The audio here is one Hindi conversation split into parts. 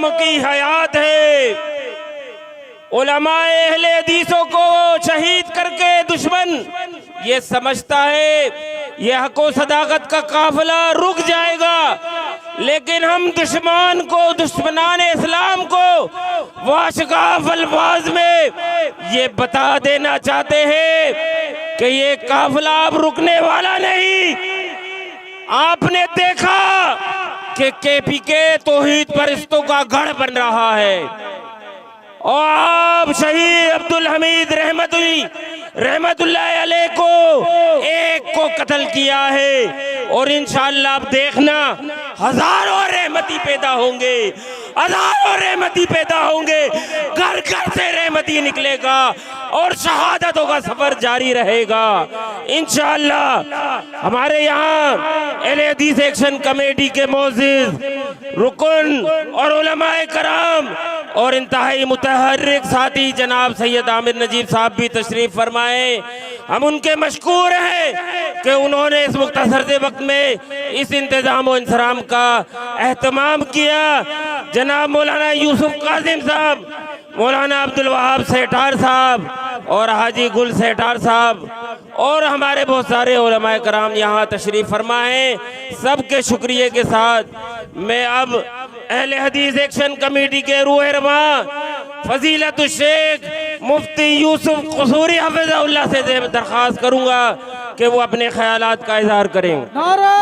कौम की हयात है। उलमाए अहले हदीसों को शहीद करके दुश्मन ये समझता है ये हक व सदाकत का काफिला रुक जाएगा, लेकिन हम दुश्मन को, दुश्मनान इस्लाम को वाशगाफ अल्फाज में ये बता देना चाहते हैं कि ये काफिला अब रुकने वाला नहीं। आपने देखा कि केपीके तौहीद परस्तों का गढ़ बन रहा है और आप शहीद अब्दुल हमीद रहमतुल्लाह अलैह को एक को कत्ल किया है और इंशाअल्लाह आप देखना हजारों रहमती पैदा होंगे, हजारों रहमती पैदा होंगे, घर घर से रहमती निकलेगा और शहादतों का सफर जारी रहेगा इंशाअल्लाह। हमारे यहाँ अहले हदीस एक्शन कमेटी के मोअज़्ज़िज़ रुकन और उलमाए कराम और इंतहाई मुतहर्रिक साथी जनाब सैयद आमिर नजीब साहब भी तशरीफ फरमाए। हम उनके मशकूर हैं कि उन्होंने इस मुख्तसर से वक्त में इस इंतजाम और इंसराम का एहतमाम किया। जनाब मौलाना यूसुफ कासिम साहब, मौलाना अब्दुल वहाब सेठार साहब और हाजी गुल सेठार साहब और हमारे बहुत सारे उलमाए कराम यहाँ तशरीफ फरमाए। सबके शुक्रिया के साथ मैं अब अहले हदीस एक्शन कमेटी के रूह रवा फजीलत शेख मुफ्ती यूसुफ कसूरी हफिज़हुल्लाह से दरख्वास्त करूंगा कि वो अपने ख्यालात का इजहार करें। नारा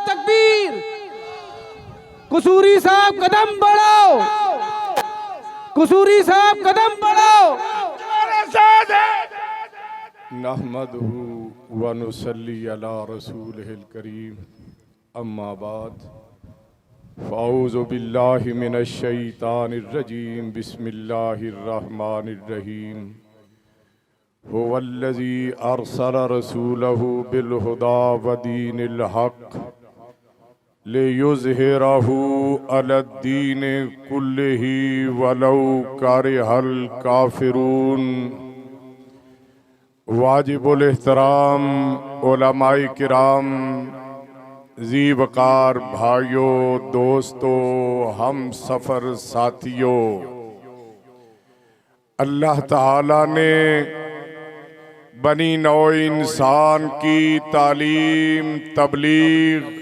तकबीर। कसूरी साहब कदम बढ़ाओ, कसूरी साहब कदम बढ़ाओ। नहमदुहु व नुसल्ली अला रसूलिहिल करीम, अम्मा बाद फ़ाऊज़ु बिल्लाहि मिनश शैतानिर रजीम, बिस्मिल्लाहिर रहमानिर रहीम। हुवल्लज़ी अरसल रसूलहु बिल हुदा व दीनिल हक़ लियुज़हिरहु अलद्दीन कुल्लिही वलौ करिहल काफ़िरून। वाजिबुल एहतराम उलमाए किराम, जी वकार भाइयों, दोस्तों, हम सफ़र साथियों, अल्लाह ताला ने बनी नौ इंसान की तालीम, तबलीग,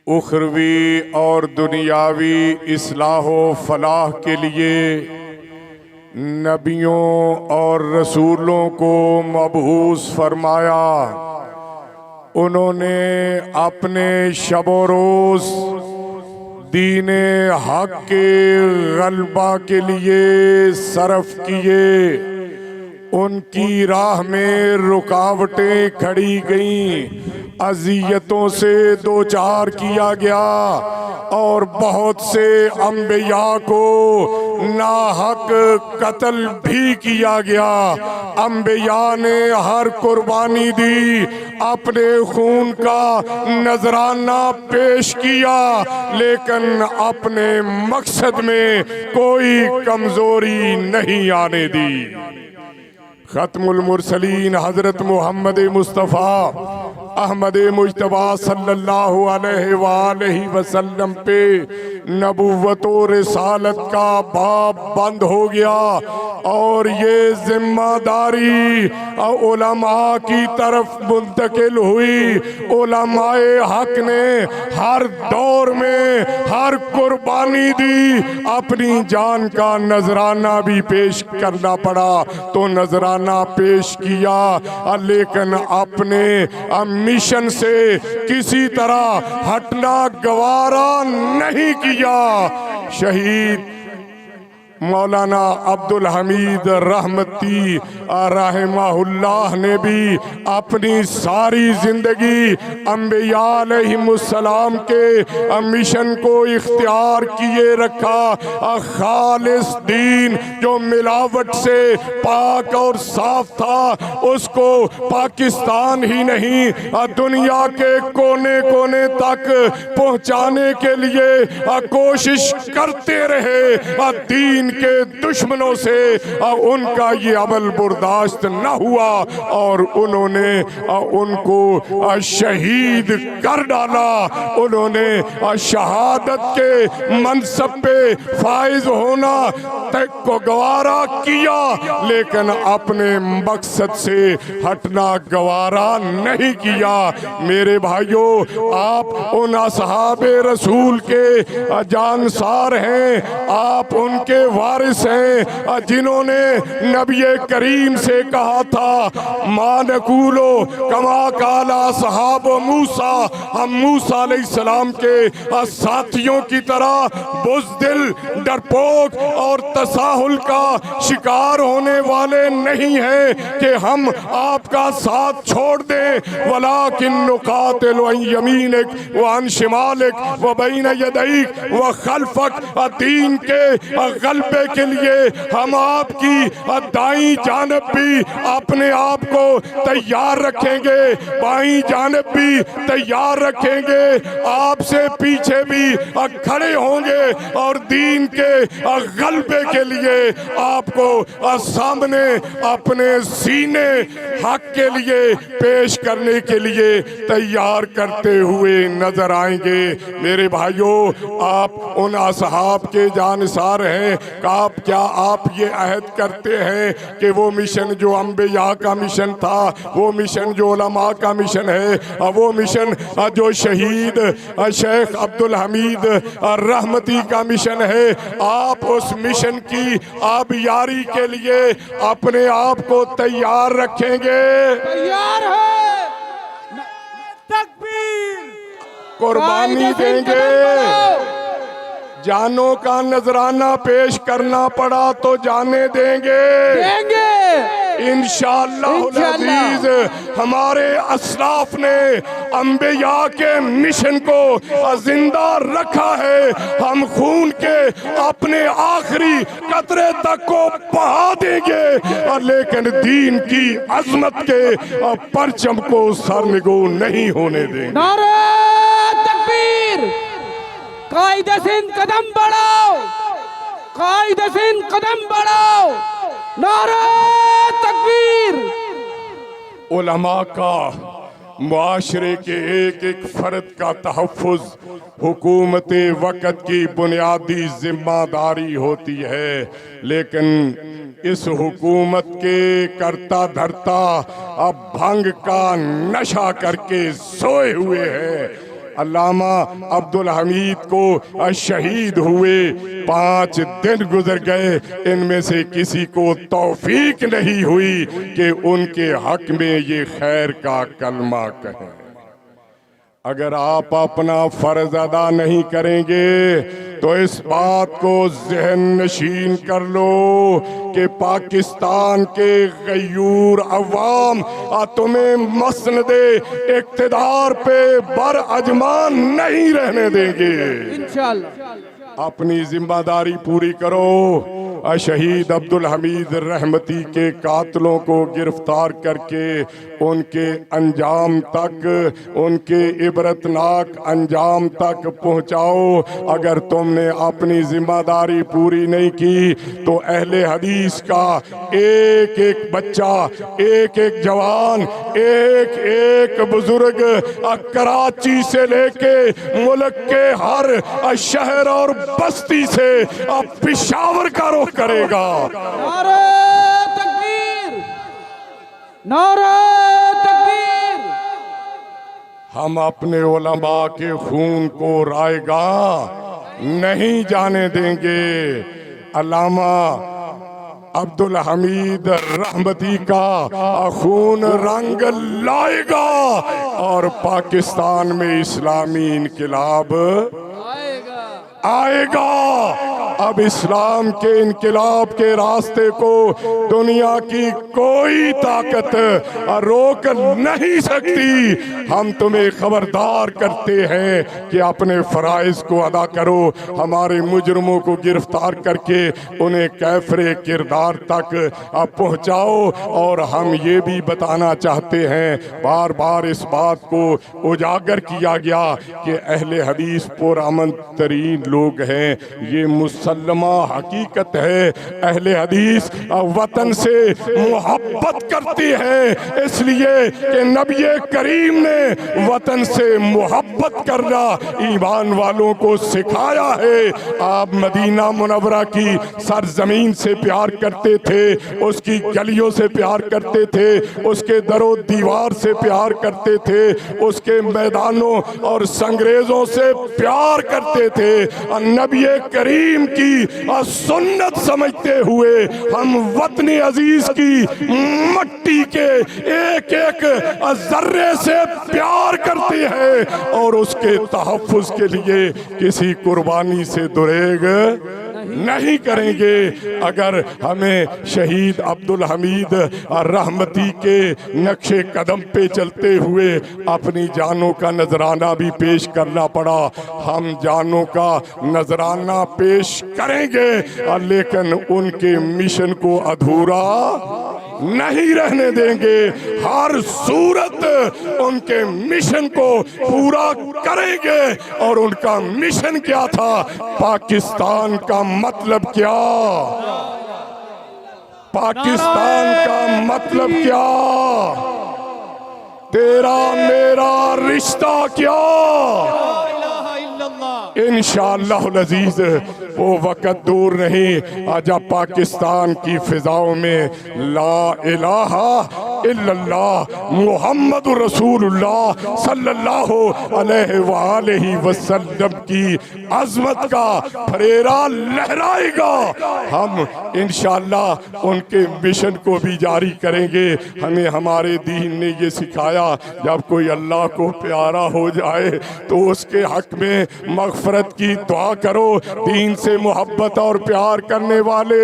उखरवी और दुनियावी इस्लाह व फलाह के लिए नबियों और रसूलों को मबऊस फरमाया। उन्होंने अपने शबो रोज़ दीने हक के गलबा के लिए सरफ किए। उनकी राह में रुकावटें खड़ी गईं, अज़ियतों से दो चार किया गया और बहुत से अंबिया को नाहक कत्ल भी किया गया। अंबिया ने हर कुर्बानी दी, अपने खून का नजराना पेश किया, लेकिन अपने मकसद में कोई कमजोरी नहीं आने दी। खत्मुल मुरसलीन हजरत मोहम्मद मुस्तफ़ा अहमद मुज्तबा सल्लल्लाहु अलैहि वसल्लम पे नबुव्वत और रिसालत का बाब बंद हो गया और ये जिम्मेदारी उलमा की तरफ मुंतकिल हुई। उलमाए हक ने हर दौर में हर कुर्बानी दी, अपनी जान का नजराना भी पेश करना पड़ा तो नजराना पेश किया, लेकिन अपने मिशन से किसी तरह हटना गवारा नहीं किया। शहीद मौलाना अब्दुल हमीद रहमती रहमहुल्लाह ने भी अपनी सारी जिंदगी अंबिया अलैहिमुस्सलाम के मिशन को इख्तियार किए रखा। खालिस दीन जो मिलावट से पाक और साफ था, उसको पाकिस्तान ही नहीं दुनिया के कोने कोने तक पहुंचाने के लिए कोशिश करते रहे। दीन दीन के दुश्मनों से उनका ये अमल बर्दाश्त न हुआ और उन्होंने उनको शहीद कर डाला। उन्होंने शहादत के मनसब पे फाइज होना तक को गवारा किया, लेकिन अपने मकसद से हटना गवारा नहीं किया। मेरे भाइयों, आप उन असहाबे रसूल के जानसार हैं, आप उनके वारिस हैं जिन्होंने नबी करीम से कहा था मा नकूलो कमा काला सहाब मूसा, हम मूसा अलैहिस्सलाम के साथियों की तरह बुज़दिल, डरपोक और तसाहुल का शिकार होने वाले नहीं हैं कि हम आपका साथ छोड़ दें। वलाकिन नुकातिलु अन यमीनिक व अन शिमालिक व बैन यदैक व खल्फक, दीन के गलबे के लिए हम आपकी दाईं जानिब भी अपने आप को तैयार रखेंगे, बाईं जानिब भी तैयार रखेंगे, आपसे पीछे भी खड़े होंगे और दीन के गलबे के लिए आपको सामने अपने सीने हक के लिए पेश करने के लिए तैयार करते हुए नजर आएंगे। मेरे भाइयों, आप उन असहाब के जानसार हैं। क्या आप ये अहद करते हैं कि वो मिशन जो अंबिया का मिशन था, वो मिशन जो उलमा का मिशन है, वो मिशन जो शहीद शेख अब्दुल हमीद रहमती का मिशन है, आप उस मिशन की आबियारी के लिए अपने आप को तैयार रखेंगे? तैयार है, तकबीर, कुर्बानी देंगे, जानों का नजराना पेश करना पड़ा तो जाने देंगे। इंशाअल्लाह अजीज, हमारे असलाफ ने अंबिया के मिशन को जिंदा रखा है। हम खून के अपने आखिरी कतरे तक को बहा देंगे, लेकिन दीन की अजमत के परचम को सरनिगो नहीं होने देंगे। नारे तकबीर, कायदे से कदम बढ़ाओ, कायदे से कदम बढ़ाओ, नारे तकबीर। उलमा का मुआशरे के एक एक फर्द का तहफ़्फ़ुज़ हुकूमत वक़्त की बुनियादी जिम्मेदारी होती है, लेकिन इस हुकूमत के करता धरता अब भंग का नशा करके सोए हुए हैं। अल्लामा अब्दुल हमीद को शहीद हुए 5 दिन गुजर गए, इनमें से किसी को तौफीक नहीं हुई कि उनके हक में ये खैर का कलमा कहें। अगर आप अपना फर्ज अदा नहीं करेंगे तो इस बात को ज़हन नशीन कर लो कि पाकिस्तान के गयूर अवाम तुम्हें मसनदे इक़्तिदार पे बर अजमान नहीं रहने देंगे। इंशाअल्लाह अपनी जिम्मेदारी पूरी करो। शहीद अब्दुल हमीद रहमती के कातलों को गिरफ्तार करके उनके अंजाम तक, उनके इबरतनाक अंजाम तक पहुँचाओ। अगर तुमने अपनी जिम्मेदारी पूरी नहीं की तो अहले हदीस का एक एक बच्चा, एक एक जवान, एक एक बुजुर्ग कराची से लेके मुल्क के हर शहर और बस्ती से पेशावर का रुख करेगा। नारे तकबीर, नारे तकबीर। हम अपने उलमा के खून को रायगा नहीं जाने देंगे। अल्लामा अब्दुल हमीद रहमती का खून रंग लाएगा और पाकिस्तान में इस्लामी इनकिलाब आएगा। अब इस्लाम के इनकिलाब के रास्ते को दुनिया की कोई ताकत रोक नहीं सकती। हम तुम्हें खबरदार करते हैं कि अपने फ़राइज़ को अदा करो। हमारे मुजरमों को गिरफ्तार करके उन्हें कैफरे किरदार तक पहुँचाओ। और हम ये भी बताना चाहते हैं, बार बार इस बात को उजागर किया गया कि अहले हदीस पुरअमन तरीन लोग हैं। ये मुझसे मुसल्लमा हकीकत है। अहले हदीस वतन से मोहब्बत करती है, इसलिए कि नबी करीम ने वतन से मोहब्बत करना ईमान वालों को सिखाया है। आप मदीना मुनव्वरा की सरजमीन से प्यार करते थे, उसकी गलियों से प्यार करते थे, उसके दरो दीवार से प्यार करते थे, उसके मैदानों और संग्रेजों से प्यार करते थे। नबी करीम की सुन्नत समझते हुए हम वतन अजीज की मट्टी के एक एक जर्रे से प्यार करते हैं और उसके तहफ्फुज़ के लिए किसी कुर्बानी से दुरेग नहीं करेंगे। अगर हमें शहीद अब्दुल हमीद रहमती के नक्शे कदम पे चलते हुए अपनी जानों का नजराना भी पेश करना पड़ा, हम जानों का नजराना पेश करेंगे, लेकिन उनके मिशन को अधूरा नहीं रहने देंगे। हर सूरत उनके मिशन को पूरा करेंगे। और उनका मिशन क्या था? पाकिस्तान का मतलब क्या? पाकिस्तान का मतलब क्या? तेरा मेरा रिश्ता क्या? इंशाअल्लाह अज़ीज़ वो वक़्त दूर नहीं जब पाकिस्तान की फिजाओं में ला इलाहा इल्लल्लाह मुहम्मदुर रसूलुल्लाह सल्लल्लाहु अलैहि वसल्लम की अज़मत का फरेरा लहराएगा। हम इंशाअल्लाह उनके मिशन को भी जारी करेंगे। हमें हमारे दीन ने ये सिखाया, जब कोई अल्लाह को प्यारा हो जाए तो उसके हक में मग़फ़रत की दुआ करो। दीन से मोहब्बत और प्यार करने वाले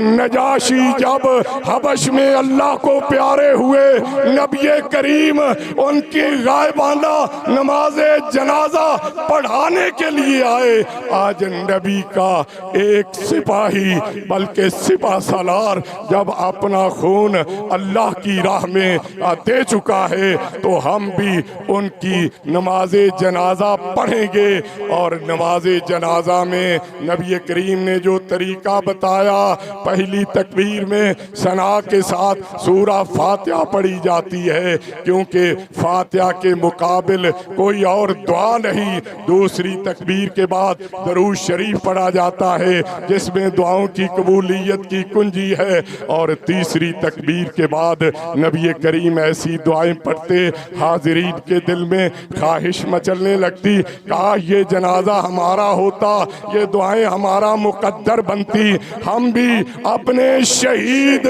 नजाशी जब हबश में अल्लाह को प्यारे हुए, नबी करीम उनकी गायबाना नमाज़े जनाजा पढ़ाने के लिए आए। आज नबी का एक सिपाही बल्कि सिपा सालार जब अपना खून अल्लाह की राह में दे चुका है तो हम भी उनकी नमाज़े जनाजा पढ़ेंगे। और नमाज़े जनाजा में नबी करीम ने जो तरीका बताया, पहली तकबीर में सना के साथ सूरा फातिहा पढ़ी जाती है, क्योंकि फातिहा के मुकाबिल कोई और दुआ नहीं। दूसरी तकबीर के बाद दरूद शरीफ पढ़ा जाता है जिसमें दुआओं की कबूलियत की कुंजी है। और तीसरी तकबीर के बाद नबी करीम ऐसी दुआएं पढ़ते, हाजिरीन के दिल में ख्वाहिश मचलने लगती, काश ये जनाजा हमारा होता, ये दुआएं हमारा मुकद्दर बनती, हम भी अपने शहीद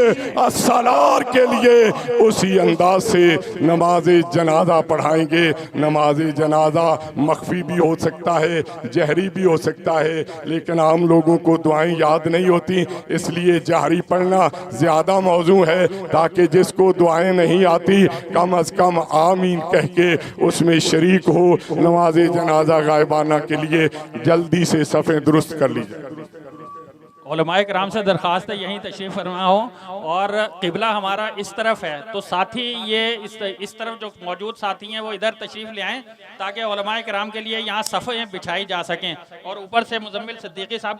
सालार के लिए उसी अंदाज से नमाज़े जनाजा पढ़ाएंगे। नमाज़े जनाजा मख्फी भी हो सकता है, जहरी भी हो सकता है, लेकिन आम लोगों को दुआएं याद नहीं होती, इसलिए जहरी पढ़ना ज़्यादा मौजू है, ताकि जिसको दुआएं नहीं आती कम अज़ कम आमीन कह के उसमें शरीक हो। नमाज़े जनाजा गायबाना के लिए जल्दी से सफ़े दुरुस्त कर लीजिए। उलमाए किराम से दरख्वास्त है यहीं तशरीफ़ फरमा हो, और क़िबला हमारा इस तरफ है, तो साथी ये इस तरफ जो मौजूद साथी हैं वो इधर तशरीफ़ ले आएँ ताकि उलमाए किराम के लिए यहाँ सफ़े बिछाई जा सकें। और ऊपर से मुज़म्मिल सिद्दीकी साहब